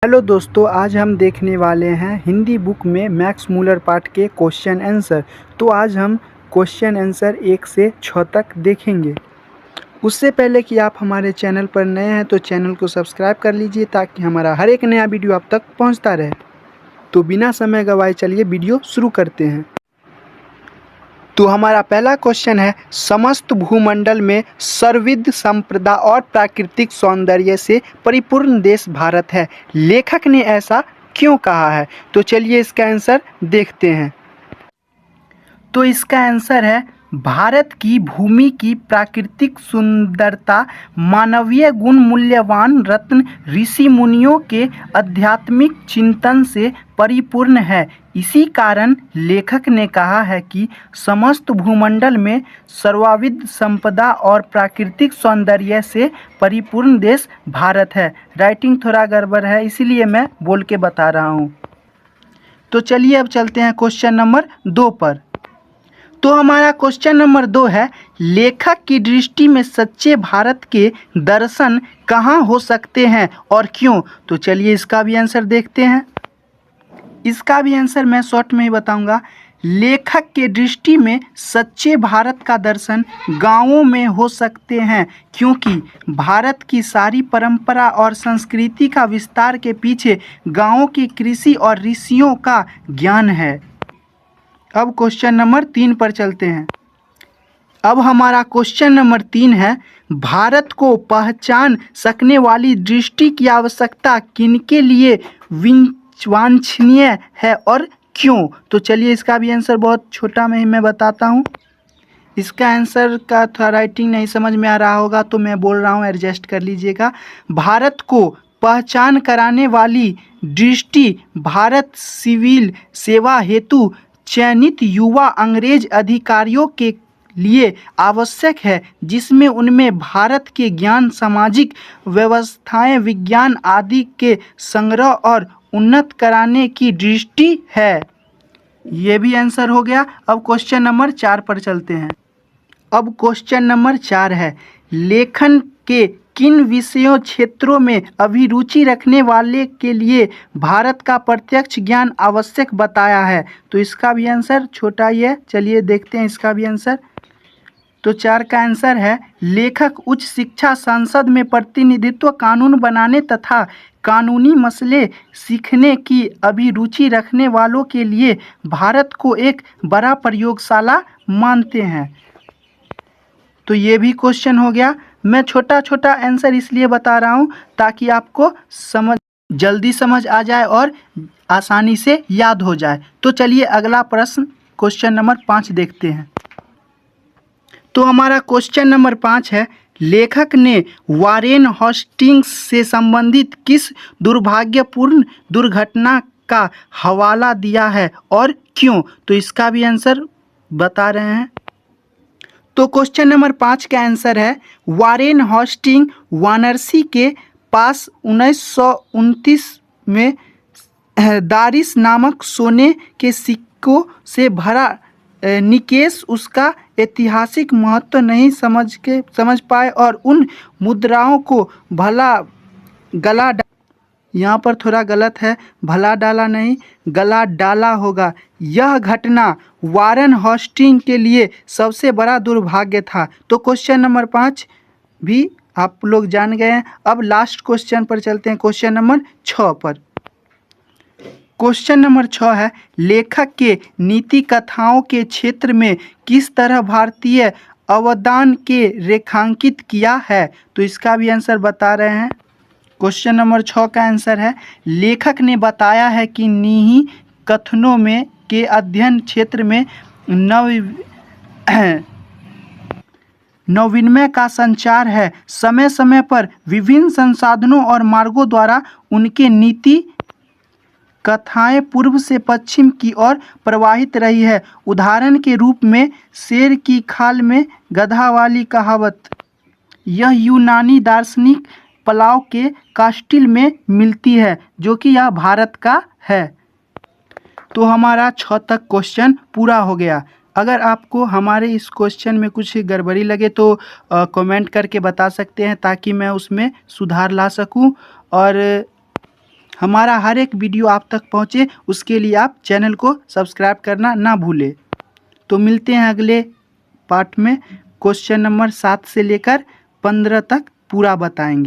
Hello दोस्तों, आज हम देखने वाले हैं हिंदी बुक में मैक्स मूलर पार्ट के क्वेश्चन आंसर। तो आज हम क्वेश्चन आंसर 1 से 6 तक देखेंगे। उससे पहले कि आप हमारे चैनल पर नए हैं तो चैनल को सब्सक्राइब कर लीजिए ताकि हमारा हर एक नया वीडियो आप तक पहुंचता रहे। तो बिना समय गंवाए चलिए वीडियो शुरू करते हैं। तो हमारा पहला क्वेश्चन है, समस्त भूमंडल में सर्वविध संपदा और प्राकृतिक सौंदर्य से परिपूर्ण देश भारत है। लेखक ने ऐसा क्यों कहा है? तो चलिए इसका आंसर देखते हैं। तो इसका आंसर है, भारत की भूमि की प्राकृतिक सुंदरता, मानवीय गुण, मूल्यवान रत्न, ऋषि मुनियों के आध्यात्मिक चिंतन से परिपूर्ण है। इसी कारण लेखक ने कहा है कि समस्त भूमंडल में सर्वविध संपदा और प्राकृतिक सौंदर्य से परिपूर्ण देश भारत है। राइटिंग थोड़ा गड़बड़ है, इसीलिए मैं बोल के बता रहा हूँ। तो चलिए अब चलते हैं क्वेश्चन नंबर 2 पर। तो हमारा क्वेश्चन नंबर 2 है, लेखक की दृष्टि में सच्चे भारत के दर्शन कहाँ हो सकते हैं और क्यों? तो चलिए इसका भी आंसर देखते हैं। इसका भी आंसर मैं शॉर्ट में ही बताऊंगा। लेखक के दृष्टि में सच्चे भारत का दर्शन गांवों में हो सकते हैं, क्योंकि भारत की सारी परंपरा और संस्कृति का विस्तार के पीछे गांवों की कृषि और ऋषियों का ज्ञान है। अब क्वेश्चन नंबर 3 पर चलते हैं। अब हमारा क्वेश्चन नंबर 3 है, भारत को पहचान सकने वाली दृष्टि की आवश्यकता किनके लिए वांछनीय है और क्यों? तो चलिए इसका भी आंसर बहुत छोटा में ही मैं बताता हूँ। इसका आंसर का थोड़ा राइटिंग नहीं समझ में आ रहा होगा तो मैं बोल रहा हूँ, एडजस्ट कर लीजिएगा। भारत को पहचान कराने वाली दृष्टि भारत सिविल सेवा हेतु चयनित युवा अंग्रेज अधिकारियों के लिए आवश्यक है, जिसमें उनमें भारत के ज्ञान, सामाजिक व्यवस्थाएं, विज्ञान आदि के संग्रह और उन्नत कराने की दृष्टि है। ये भी आंसर हो गया। अब क्वेश्चन नंबर 4 पर चलते हैं। अब क्वेश्चन नंबर 4 है, लेखन के किन विषयों क्षेत्रों में अभिरुचि रखने वाले के लिए भारत का प्रत्यक्ष ज्ञान आवश्यक बताया है? तो इसका भी आंसर छोटा ही है, चलिए देखते हैं इसका भी आंसर। तो 4 का आंसर है, लेखक उच्च शिक्षा, संसद में प्रतिनिधित्व, कानून बनाने तथा कानूनी मसले सीखने की अभिरुचि रखने वालों के लिए भारत को एक बड़ा प्रयोगशाला मानते हैं। तो ये भी क्वेश्चन हो गया। मैं छोटा छोटा आंसर इसलिए बता रहा हूँ ताकि आपको जल्दी समझ आ जाए और आसानी से याद हो जाए। तो चलिए अगला प्रश्न क्वेश्चन नंबर 5 देखते हैं। तो हमारा क्वेश्चन नंबर 5 है, लेखक ने वारेन हेस्टिंग्स से संबंधित किस दुर्भाग्यपूर्ण दुर्घटना का हवाला दिया है और क्यों? तो इसका भी आंसर बता रहे हैं। तो क्वेश्चन नंबर 5 का आंसर है, वारेन हेस्टिंग वाराणसी के पास 1929 में दारिस नामक सोने के सिक्कों से भरा निकेश उसका ऐतिहासिक महत्व नहीं समझ पाए और उन मुद्राओं को यहाँ पर थोड़ा गलत है, भला डाला नहीं, गला डाला होगा। यह घटना वारेन हेस्टिंग के लिए सबसे बड़ा दुर्भाग्य था। तो क्वेश्चन नंबर 5 भी आप लोग जान गए हैं। अब लास्ट क्वेश्चन पर चलते हैं, क्वेश्चन नंबर 6 पर। क्वेश्चन नंबर 6 है, लेखक के नीति कथाओं के क्षेत्र में किस तरह भारतीय अवदान के रेखांकित किया है? तो इसका भी आंसर बता रहे हैं। क्वेश्चन नंबर 6 का आंसर है, लेखक ने बताया है कि निहि कथनों में के अध्ययन क्षेत्र में नवविनय का संचार है। समय समय पर विभिन्न संसाधनों और मार्गों द्वारा उनके नीति कथाएं पूर्व से पश्चिम की ओर प्रवाहित रही है। उदाहरण के रूप में शेर की खाल में गधा वाली कहावत, यह यूनानी दार्शनिक प्लाव के कास्टिल में मिलती है, जो कि यह भारत का है। तो हमारा 6 तक क्वेश्चन पूरा हो गया। अगर आपको हमारे इस क्वेश्चन में कुछ गड़बड़ी लगे तो कमेंट करके बता सकते हैं ताकि मैं उसमें सुधार ला सकूं। और हमारा हर एक वीडियो आप तक पहुँचे उसके लिए आप चैनल को सब्सक्राइब करना ना भूलें। तो मिलते हैं अगले पार्ट में। क्वेश्चन नंबर 7 से लेकर 15 तक पूरा बताएंगे।